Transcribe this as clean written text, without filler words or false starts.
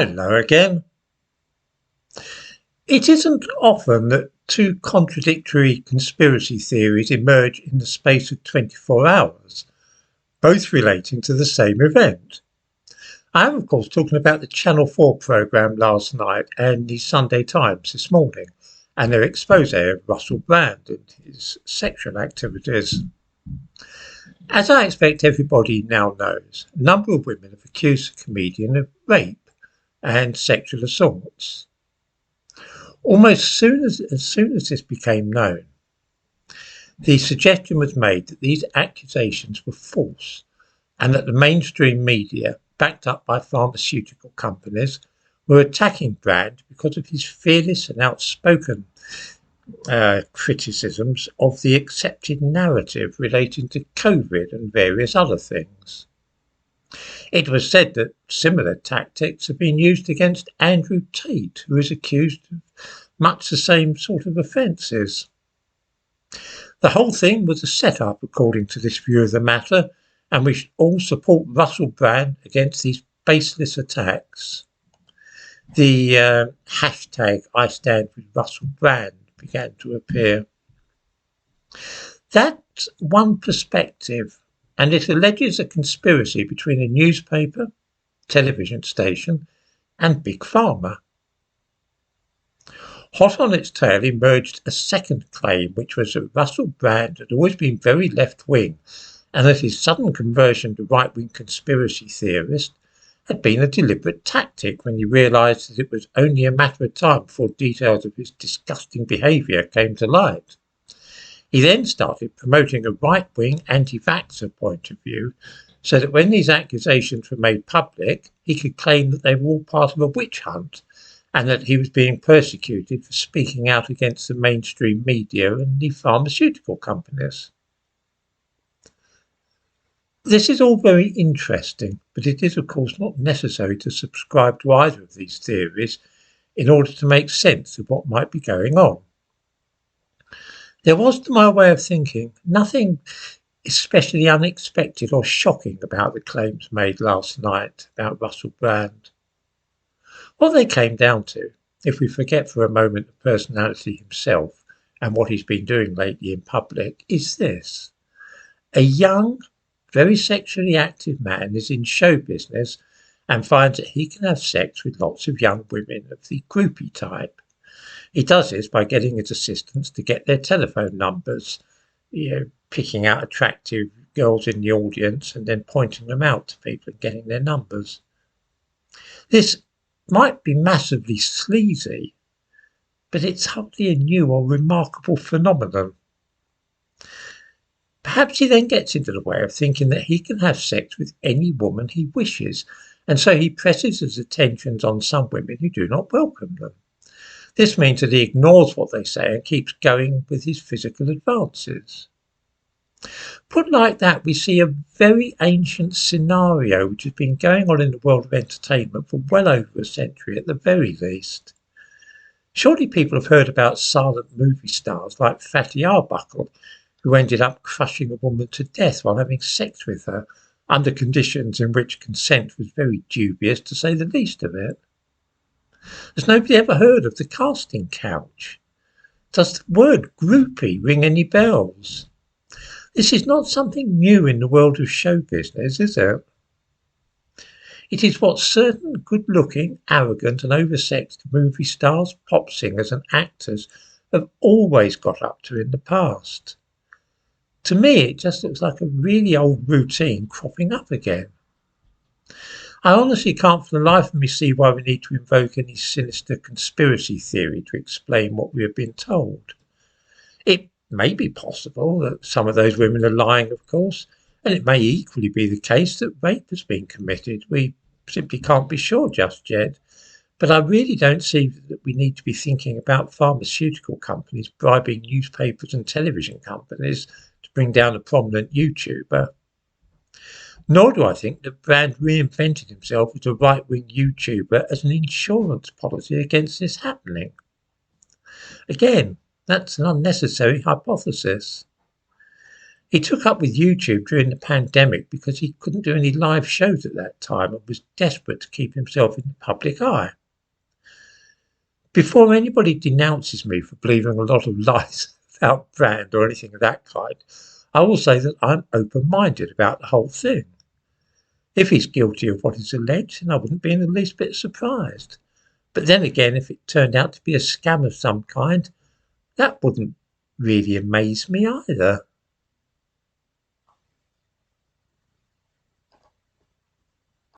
Hello again. It isn't often that two contradictory conspiracy theories emerge in the space of 24 hours, both relating to the same event. I am, of course, talking about the Channel 4 programme last night and the Sunday Times this morning, and their expose of Russell Brand and his sexual activities. As I expect everybody now knows, a number of women have accused the comedian of rape and sexual assaults. Almost as soon as this became known, the suggestion was made that these accusations were false and that the mainstream media, backed up by pharmaceutical companies, were attacking Brand because of his fearless and outspoken criticisms of the accepted narrative relating to COVID and various other things. It was said that similar tactics have been used against Andrew Tate, who is accused of much the same sort of offences. The whole thing was a set-up, according to this view of the matter, and we should all support Russell Brand against these baseless attacks. The hashtag I stand with Russell Brand began to appear. That's one perspective, and it alleges a conspiracy between a newspaper, television station, and Big Pharma. Hot on its tail emerged a second claim, which was that Russell Brand had always been very left-wing and that his sudden conversion to right-wing conspiracy theorist had been a deliberate tactic when he realised that it was only a matter of time before details of his disgusting behaviour came to light. He then started promoting a right-wing anti-vaxxer point of view so that when these accusations were made public, he could claim that they were all part of a witch hunt and that he was being persecuted for speaking out against the mainstream media and the pharmaceutical companies. This is all very interesting, but it is of course not necessary to subscribe to either of these theories in order to make sense of what might be going on. There was, to my way of thinking, nothing especially unexpected or shocking about the claims made last night about Russell Brand. What they came down to, if we forget for a moment the personality himself and what he's been doing lately in public, is this. A young, very sexually active man is in show business and finds that he can have sex with lots of young women of the groupie type. He does this by getting his assistants to get their telephone numbers, picking out attractive girls in the audience and then pointing them out to people and getting their numbers. This might be massively sleazy, but it's hardly a new or remarkable phenomenon. Perhaps he then gets into the way of thinking that he can have sex with any woman he wishes, and so he presses his attentions on some women who do not welcome them. This means that he ignores what they say and keeps going with his physical advances. Put like that, we see a very ancient scenario which has been going on in the world of entertainment for well over a century at the very least. Surely people have heard about silent movie stars like Fatty Arbuckle, who ended up crushing a woman to death while having sex with her, under conditions in which consent was very dubious, to say the least of it. Has nobody ever heard of the casting couch? Does the word groupie ring any bells? This is not something new in the world of show business, is it? It is what certain good-looking, arrogant and oversexed movie stars, pop singers and actors have always got up to in the past. To me, it just looks like a really old routine cropping up again. I honestly can't for the life of me see why we need to invoke any sinister conspiracy theory to explain what we have been told. It may be possible that some of those women are lying, of course, and it may equally be the case that rape has been committed. We simply can't be sure just yet. But I really don't see that we need to be thinking about pharmaceutical companies bribing newspapers and television companies to bring down a prominent YouTuber. Nor do I think that Brand reinvented himself as a right-wing YouTuber as an insurance policy against this happening. Again, that's an unnecessary hypothesis. He took up with YouTube during the pandemic because he couldn't do any live shows at that time and was desperate to keep himself in the public eye. Before anybody denounces me for believing a lot of lies about brand or anything of that kind, I will say that I'm open-minded about the whole thing. If he's guilty of what is alleged, then I wouldn't be in the least bit surprised. But then again, if it turned out to be a scam of some kind, that wouldn't really amaze me either.